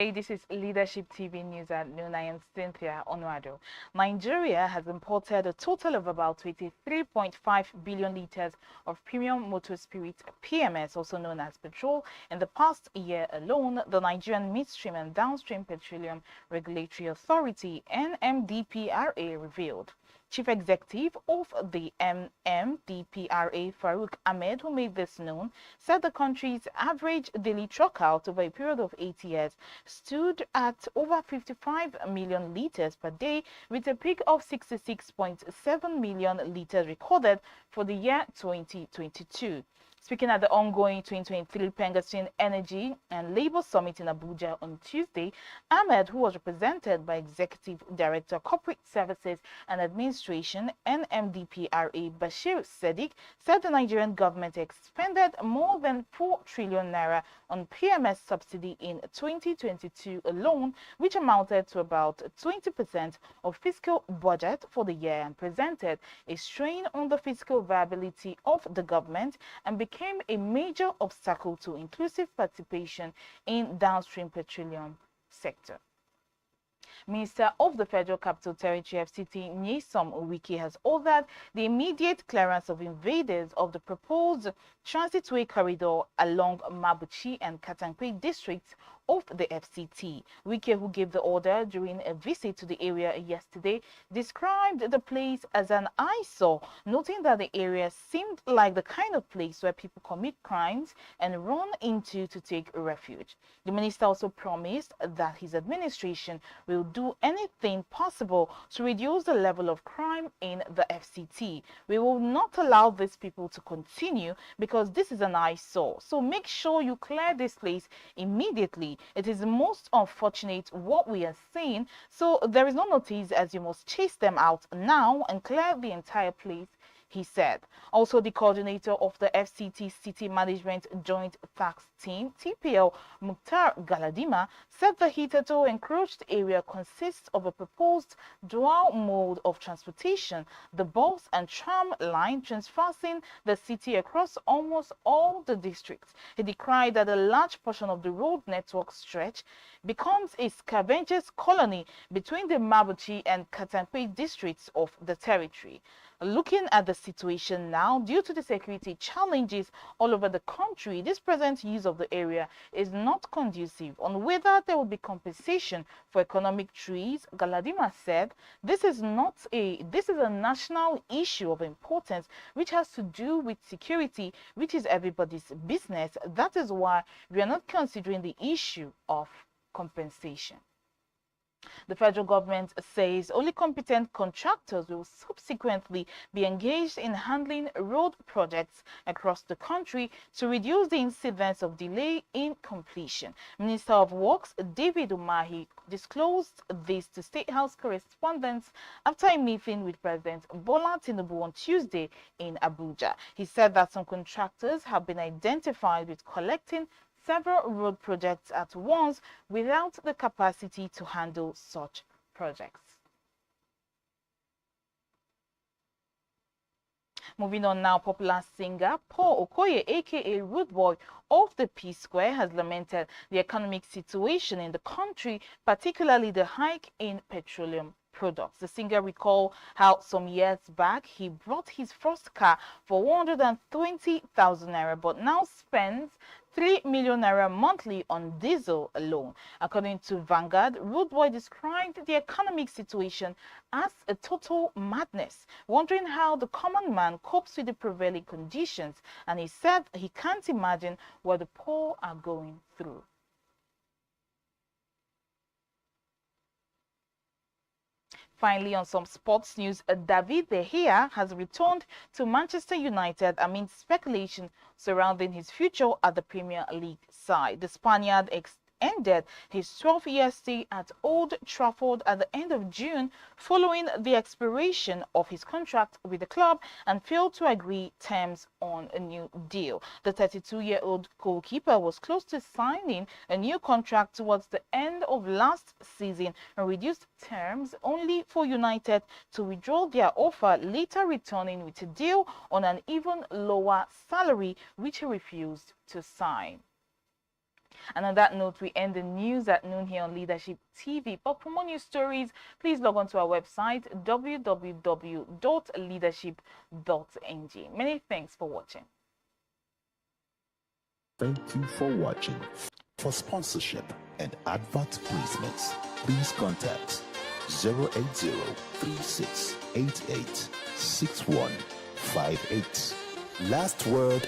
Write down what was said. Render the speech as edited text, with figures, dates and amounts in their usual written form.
Hi, this is Leadership TV News at noon. I am Cynthia Onwado. Nigeria has imported a total of about 23.5 billion liters of premium motor spirit (PMS), also known as petrol, in the past year alone, the Nigerian Midstream and Downstream Petroleum Regulatory Authority (NMDPRA) revealed. Chief Executive of the NMDPRA, Farouk Ahmed, who made this known, said the country's average daily truck out over a period of 8 years stood at over 55 million liters per day, with a peak of 66.7 million liters recorded for the year 2022. Speaking at the ongoing 2023 Pengastin Energy and Labour Summit in Abuja on Tuesday, Ahmed, who was represented by Executive Director Corporate Services and Administration (NMDPRA) Bashir Sadiq, said the Nigerian government expended more than 4 trillion naira on PMS subsidy in 2022 alone, which amounted to about 20% of fiscal budget for the year and presented a strain on the fiscal viability of the government and became a major obstacle to inclusive participation in downstream petroleum sector. Minister of the Federal Capital Territory FCT Nyesom Wike has ordered the immediate clearance of invaders of the proposed transitway corridor along Mabuchi and Katankwe districts of the FCT. Wike, who gave the order during a visit to the area yesterday, described the place as an eyesore, noting that the area seemed like the kind of place where people commit crimes and run into to take refuge. The minister also promised that his administration will do anything possible to reduce the level of crime in the FCT. We will not allow these people to continue because this is an eyesore. So make sure you clear this place immediately. It is most unfortunate what we are seeing. So there is no notice, as you must chase them out now and clear the entire place, he said. Also, the coordinator of the FCT City Management Joint Tax Team, TPL, Mukhtar Galadima, said the hitherto encroached area consists of a proposed dual mode of transportation, the bus and tram line transversing the city across almost all the districts. He decried that a large portion of the road network stretch becomes a scavengers colony between the Mabuchi and Katankwe districts of the territory. Looking at the situation now, due to the security challenges all over the country, this present use of the area is not conducive. On whether there will be compensation for economic trees, Galadima said, this is a national issue of importance which has to do with security, which is everybody's business. That is why we are not considering the issue of compensation. The federal government says only competent contractors will subsequently be engaged in handling road projects across the country to reduce the incidence of delay in completion. Minister of Works David Umahi disclosed this to State House correspondents after a meeting with President Bola Tinubu on Tuesday in Abuja. He said that some contractors have been identified with collecting several road projects at once without the capacity to handle such projects. Moving on now, popular singer Paul Okoye, aka Rude Boy of the P Square, has lamented the economic situation in the country, particularly the hike in petroleum products. The singer recalled how some years back he bought his first car for 120,000 naira, but now spends 3 million naira monthly on diesel alone. According to Vanguard, Rude Boy described the economic situation as a total madness, wondering how the common man copes with the prevailing conditions, and he said he can't imagine what the poor are going through. Finally, on some sports news, David De Gea has returned to Manchester United amid speculation surrounding his future at the Premier League side. The Spaniard ended his 12-year stay at Old Trafford at the end of June following the expiration of his contract with the club and failed to agree terms on a new deal. The 32-year-old goalkeeper was close to signing a new contract towards the end of last season and reduced terms only for United to withdraw their offer, later returning with a deal on an even lower salary which he refused to sign. And on that note, we end the news at noon here on Leadership TV. But for more news stories, please log on to our website, www.leadership.ng. Many thanks for watching. Thank you for watching. For sponsorship and advert placements, please contact 080-3688-6158. Last word